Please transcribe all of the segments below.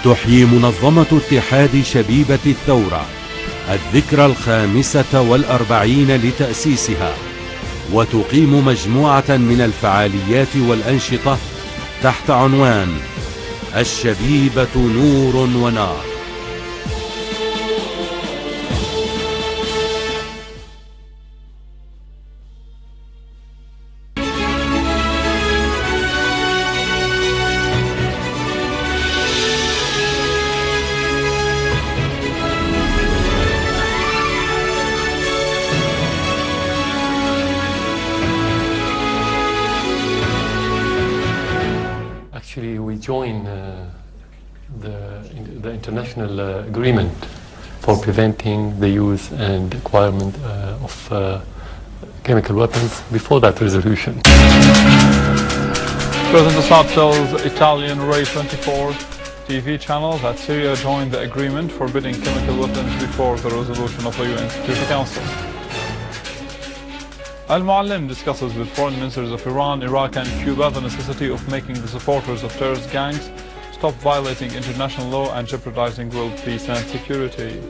تحيي منظمة اتحاد شبيبة الثورة الذكرى 45 لتأسيسها، وتقيم مجموعة من الفعاليات والأنشطة تحت عنوان الشبيبة نور ونار. Actually, we joined the international agreement for preventing the use and acquirement of chemical weapons before that resolution. President Assad tells Italian Rai 24 TV channel that Syria joined the agreement forbidding chemical weapons before the resolution of the UN Security Council. Al-Moallem discusses with foreign ministers of Iran, Iraq and Cuba the necessity of making the supporters of terrorist gangs stop violating international law and jeopardizing world peace and security.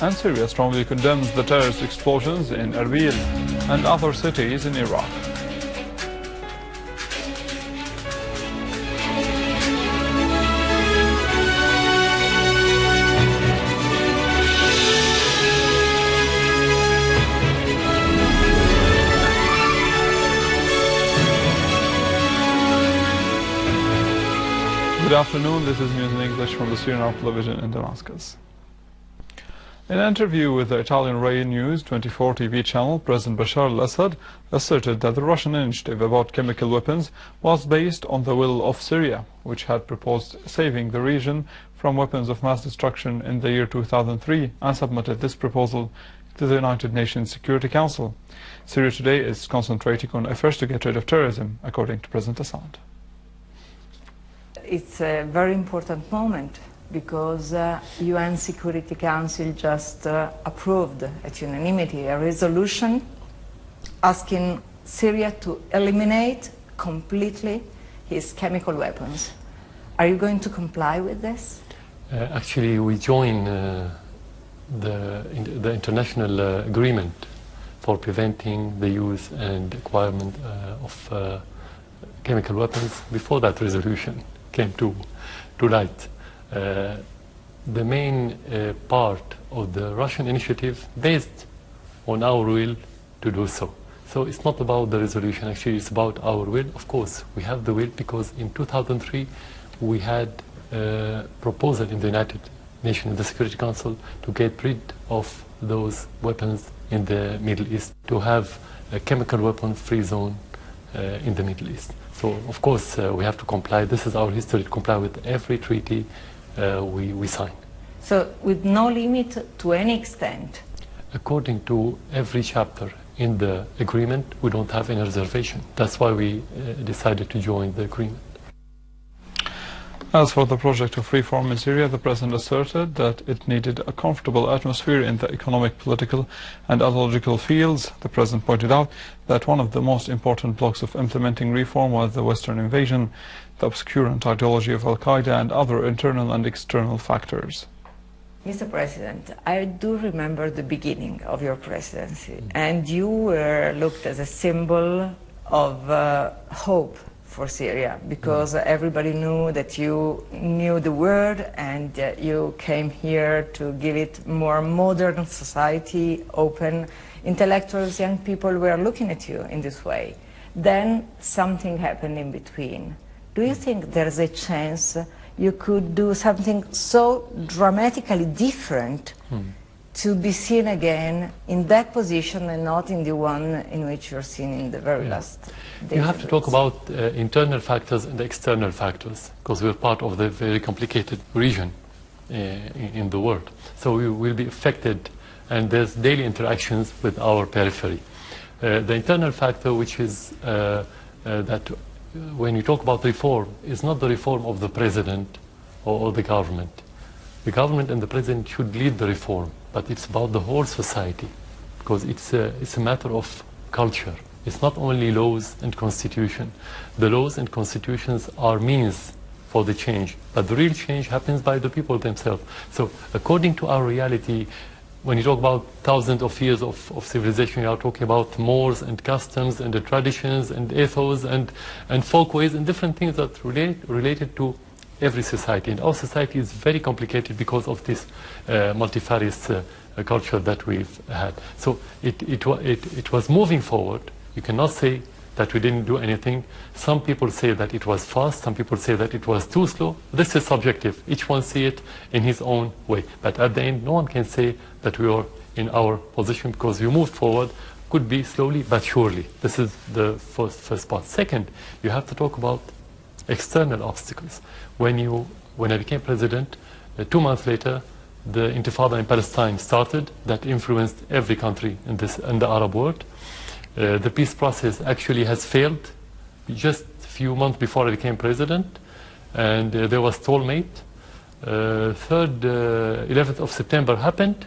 And Syria strongly condemns the terrorist explosions in Erbil and other cities in Iraq. Good afternoon, this is News in English from the Syrian Army television in Damascus. In an interview with the Italian Rai News 24 TV channel, President Bashar al-Assad asserted that the Russian initiative about chemical weapons was based on the will of Syria, which had proposed saving the region from weapons of mass destruction in the year 2003 and submitted this proposal to the United Nations Security Council. Syria today is concentrating on efforts to get rid of terrorism, according to President Assad. It's a very important moment because UN Security Council just approved at unanimity a resolution asking Syria to eliminate completely his chemical weapons. Are you going to comply with this? Actually, we joined the international agreement for preventing the use and acquirement of chemical weapons before that resolution came to light. The main part of the Russian initiative based on our will to do so. So it's not about the resolution, actually it's about our will. Of course, we have the will because in 2003 we had a proposal in the United Nations, in the Security Council, to get rid of those weapons in the Middle East, to have a chemical weapon free zone in the Middle East. So, of course, we have to comply. This is our history, to comply with every treaty we sign. So, with no limit to any extent? According to every chapter in the agreement, we don't have any reservation. That's why we decided to join the agreement. As for the project of reform in Syria, the President asserted that it needed a comfortable atmosphere in the economic, political and ideological fields. The President pointed out that one of the most important blocks of implementing reform was the Western invasion, the obscurant ideology of al-Qaeda and other internal and external factors. Mr. President, I do remember the beginning of your presidency, and you were looked as a symbol of hope for Syria, because everybody knew that you knew the word and you came here to give it more modern society, open. Intellectuals, young people were looking at you in this way. Then something happened in between. Do you think there's a chance you could do something so dramatically different to be seen again in that position and not in the one in which you're seen in the very last days? You have to talk about internal factors and external factors, because we're part of the very complicated region in the world. So we will be affected, and there's daily interactions with our periphery. The internal factor, which is that when you talk about reform, is not the reform of the president or the government. The government and the president should lead the reform, but it's about the whole society, because it's a matter of culture, It's not only laws and constitution. The laws and constitutions are means for the change, but the real change happens by the people themselves. So according to our reality, when you talk about thousands of years of civilization, you are talking about mores and customs and the traditions and ethos and folkways and different things that related to every society. And our society is very complicated because of this multifarious culture that we've had. So it was moving forward. You cannot say that we didn't do anything. Some people say that it was fast, some people say that it was too slow. This is subjective. Each one see it in his own way. But at the end, no one can say that we are in our position because we moved forward, could be slowly but surely. This is the first part. Second, you have to talk about external obstacles. When I became president, 2 months later, the Intifada in Palestine started. That influenced every country in the Arab world. The peace process actually has failed just a few months before I became president, and there was stalemate. 11th of September happened,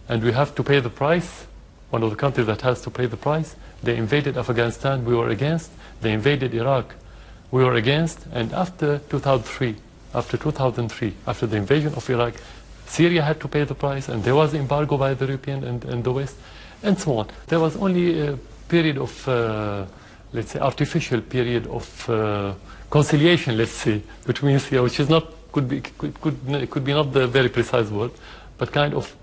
and we have to pay the price. One of the countries that has to pay the price. They invaded Afghanistan, we were against. They invaded Iraq, we were against. And after 2003, after the invasion of Iraq, Syria had to pay the price, and there was embargo by the European and the West, and so on. There was only a period of, let's say, artificial period of conciliation, let's say, between Syria, which is not, could be not the very precise word, but kind of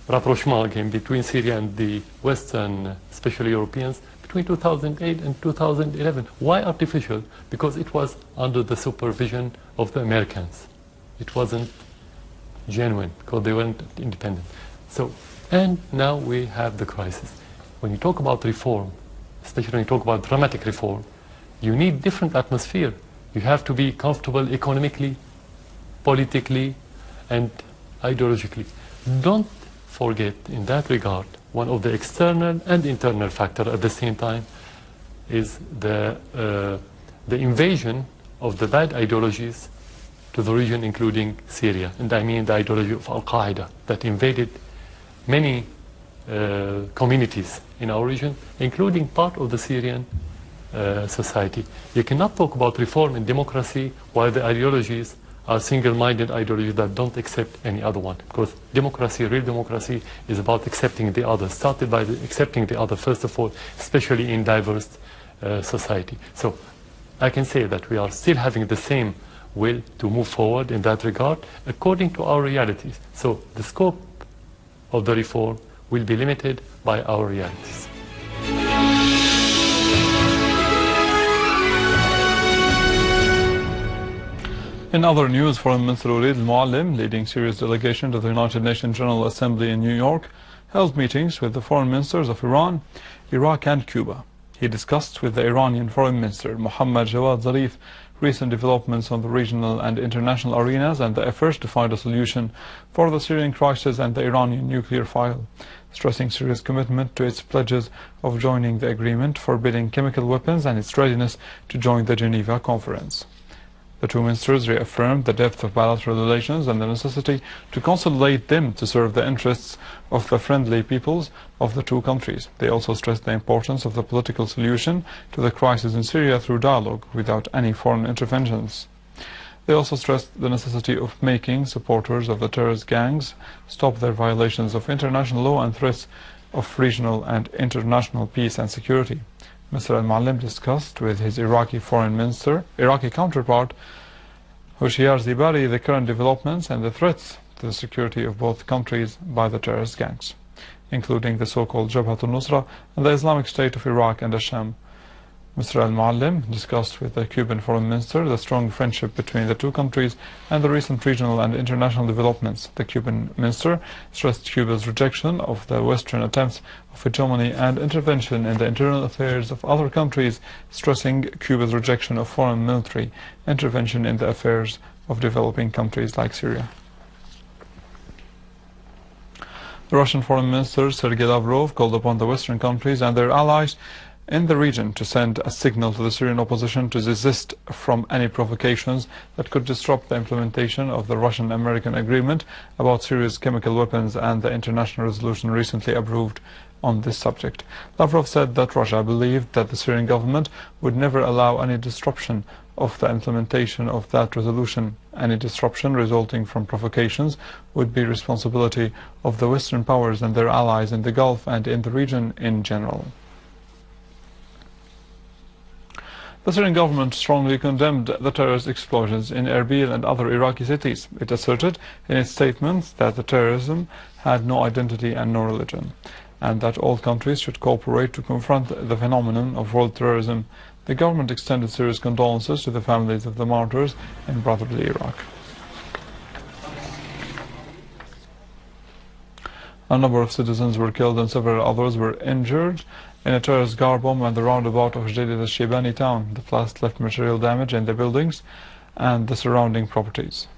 rapprochement again between Syria and the Western, especially Europeans, between 2008 and 2011. Why artificial? Because it was under the supervision of the Americans. It wasn't genuine, because they weren't independent. So, and now we have the crisis. When you talk about reform, especially when you talk about dramatic reform, you need different atmosphere. You have to be comfortable economically, politically, and ideologically. Don't forget, in that regard, one of the external and internal factors at the same time is the invasion of the bad ideologies to the region, including Syria. And I mean the ideology of al-Qaeda that invaded many communities in our region, including part of the Syrian society. You cannot talk about reform and democracy while the ideologies are single-minded ideologies that don't accept any other one. Because democracy, real democracy, is about accepting the other. Started by accepting the other, first of all, especially in diverse society. So I can say that we are still having the same will to move forward in that regard, according to our realities. So the scope of the reform will be limited by our realities. In other news, Foreign Minister Moallem, leading Syria's delegation to the United Nations General Assembly in New York, held meetings with the foreign ministers of Iran, Iraq and Cuba. He discussed with the Iranian Foreign Minister Mohammad Jawad Zarif recent developments on the regional and international arenas and the efforts to find a solution for the Syrian crisis and the Iranian nuclear file, stressing Syria's commitment to its pledges of joining the agreement forbidding chemical weapons and its readiness to join the Geneva Conference. The two ministers reaffirmed the depth of bilateral relations and the necessity to consolidate them to serve the interests of the friendly peoples of the two countries. They also stressed the importance of the political solution to the crisis in Syria through dialogue without any foreign interventions. They also stressed the necessity of making supporters of the terrorist gangs stop their violations of international law and threats of regional and international peace and security. Mr. al-Moallem discussed with his Iraqi counterpart, Hoshyar Zibari, the current developments and the threats to the security of both countries by the terrorist gangs, including the so-called Jabhat al-Nusra and the Islamic State of Iraq and Asham. Mr. al-Moallem discussed with the Cuban Foreign Minister the strong friendship between the two countries and the recent regional and international developments. The Cuban minister stressed Cuba's rejection of the Western attempts of hegemony and intervention in the internal affairs of other countries, stressing Cuba's rejection of foreign military intervention in the affairs of developing countries like Syria. The Russian Foreign Minister Sergei Lavrov called upon the Western countries and their allies in the region to send a signal to the Syrian opposition to desist from any provocations that could disrupt the implementation of the Russian-American agreement about Syria's chemical weapons and the international resolution recently approved on this subject. Lavrov said that Russia believed that the Syrian government would never allow any disruption of the implementation of that resolution. Any disruption resulting from provocations would be responsibility of the Western powers and their allies in the Gulf and in the region in general. The Syrian government strongly condemned the terrorist explosions in Erbil and other Iraqi cities. It asserted in its statements that the terrorism had no identity and no religion, and that all countries should cooperate to confront the phenomenon of world terrorism. The government extended serious condolences to the families of the martyrs in brotherly Iraq. A number of citizens were killed and several others were injured in a terrorist car bomb at the roundabout of Jadid al-Shibani town. The blast left material damage in the buildings and the surrounding properties.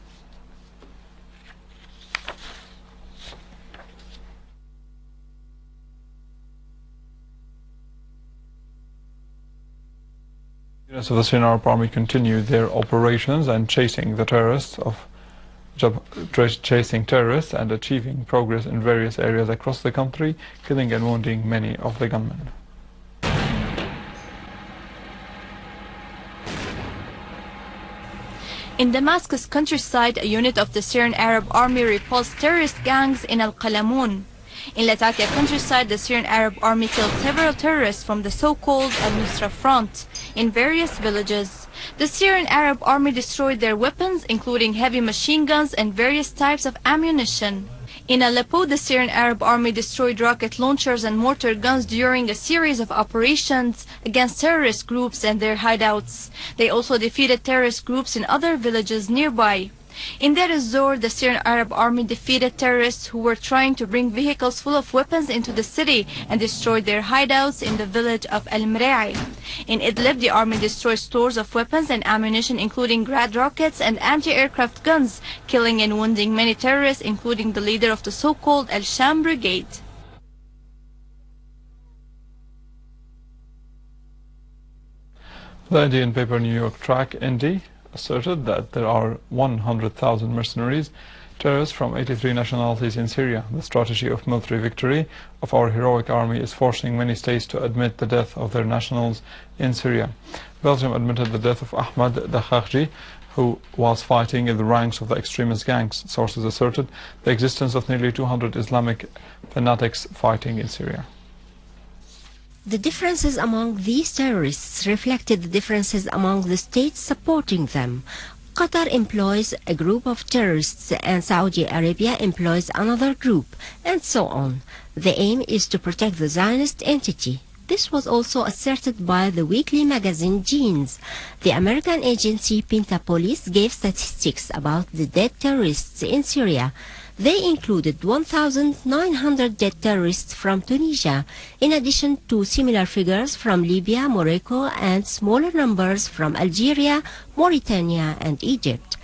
Units of the Syrian Army continue their operations and chasing terrorists and achieving progress in various areas across the country, killing and wounding many of the gunmen. In Damascus countryside, a unit of the Syrian Arab Army repulsed terrorist gangs in al-Qalamun. In Latakia countryside, the Syrian Arab Army killed several terrorists from the so-called al-Nusra front in various villages. The Syrian Arab Army destroyed their weapons, including heavy machine guns and various types of ammunition. In Aleppo, the Syrian Arab Army destroyed rocket launchers and mortar guns during a series of operations against terrorist groups and their hideouts. They also defeated terrorist groups in other villages nearby. In Deir ez-Zor, the Syrian Arab Army defeated terrorists who were trying to bring vehicles full of weapons into the city and destroyed their hideouts in the village of al-Mra'i. In Idlib, the army destroyed stores of weapons and ammunition, including Grad rockets and anti-aircraft guns, killing and wounding many terrorists, including the leader of the so-called Al-Sham Brigade. The Indian paper New York Track Indy asserted that there are 100,000 mercenaries, terrorists from 83 nationalities in Syria. The strategy of military victory of our heroic army is forcing many states to admit the death of their nationals in Syria. Belgium admitted the death of Ahmad Dakhakji, who was fighting in the ranks of the extremist gangs. Sources asserted the existence of nearly 200 Islamic fanatics fighting in Syria. The differences among these terrorists reflected the differences among the states supporting them. Qatar employs a group of terrorists and Saudi Arabia employs another group, and so on. The aim is to protect the Zionist entity. This was also asserted by the weekly magazine Genes. The American agency Pentapolis gave statistics about the dead terrorists in Syria. They included 1,900 dead terrorists from Tunisia, in addition to similar figures from Libya, Morocco, and smaller numbers from Algeria, Mauritania, and Egypt.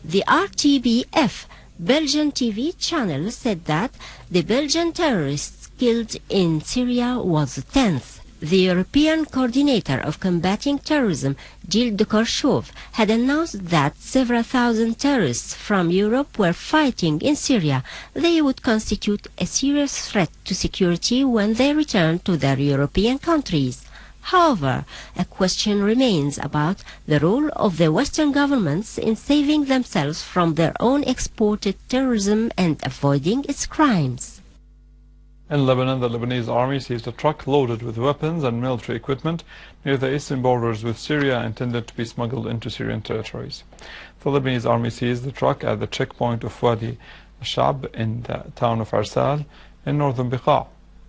The RTBF Belgian TV channel said that the Belgian terrorists killed in Syria was the 10th. The European coordinator of combating terrorism, Gilles de Korchov, had announced that several thousand terrorists from Europe were fighting in Syria. They would constitute a serious threat to security when they return to their European countries. However, a question remains about the role of the Western governments in saving themselves from their own exported terrorism and avoiding its crimes. In Lebanon, the Lebanese army seized a truck loaded with weapons and military equipment near the eastern borders with Syria intended to be smuggled into Syrian territories. The Lebanese army seized the truck at the checkpoint of Wadi Shab in the town of Arsal in northern Beqa.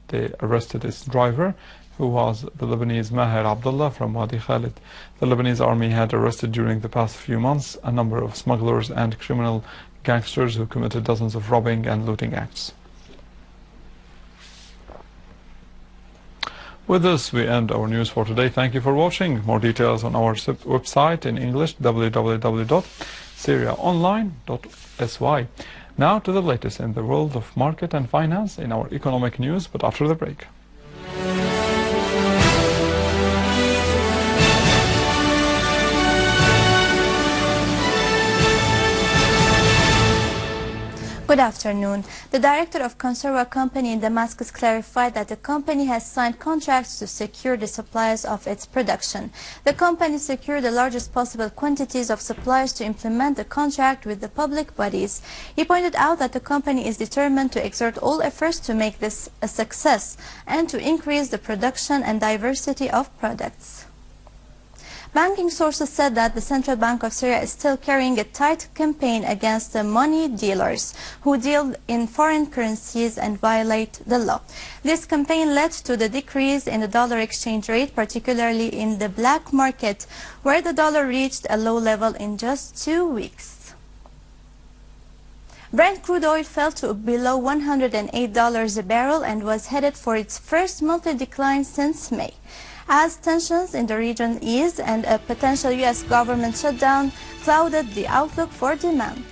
They arrested its driver, who was the Lebanese Maher Abdullah from Wadi Khalid. The Lebanese army had arrested during the past few months a number of smugglers and criminal gangsters who committed dozens of robbing and looting acts. With this, we end our news for today. Thank you for watching. More details on our website in English, www.syriaonline.sy. Now to the latest in the world of market and finance in our economic news, but after the break. Good afternoon. The director of Conserva Company in Damascus clarified that the company has signed contracts to secure the supplies of its production. The company secured the largest possible quantities of supplies to implement the contract with the public bodies. He pointed out that the company is determined to exert all efforts to make this a success and to increase the production and diversity of products. Banking sources said that the Central Bank of Syria is still carrying a tight campaign against the money dealers who deal in foreign currencies and violate the law. This campaign led to the decrease in the dollar exchange rate, particularly in the black market, where the dollar reached a low level in just 2 weeks. Brent crude oil fell to below $108 a barrel and was headed for its first monthly decline since May, as tensions in the region eased and a potential U.S. government shutdown clouded the outlook for demand.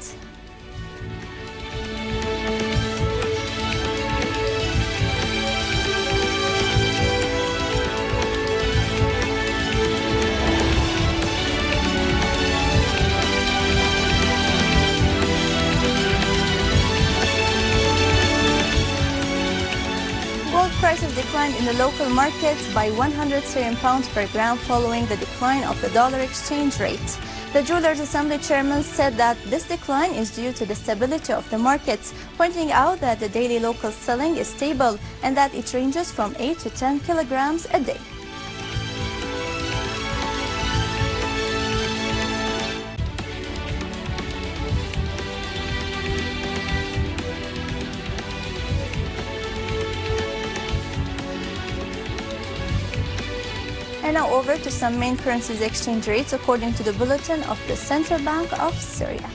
Prices declined in the local markets by 100 Syrian pounds per gram following the decline of the dollar exchange rate. The Jewelers Assembly chairman said that this decline is due to the stability of the markets, pointing out that the daily local selling is stable and that it ranges from 8 to 10 kilograms a day. And now over to some main currencies exchange rates according to the bulletin of the Central Bank of Syria.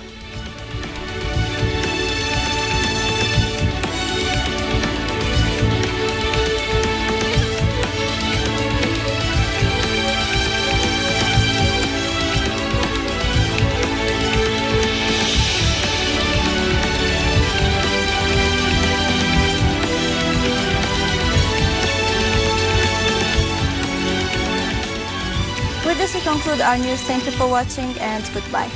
With this, we conclude our news. Thank you for watching and goodbye.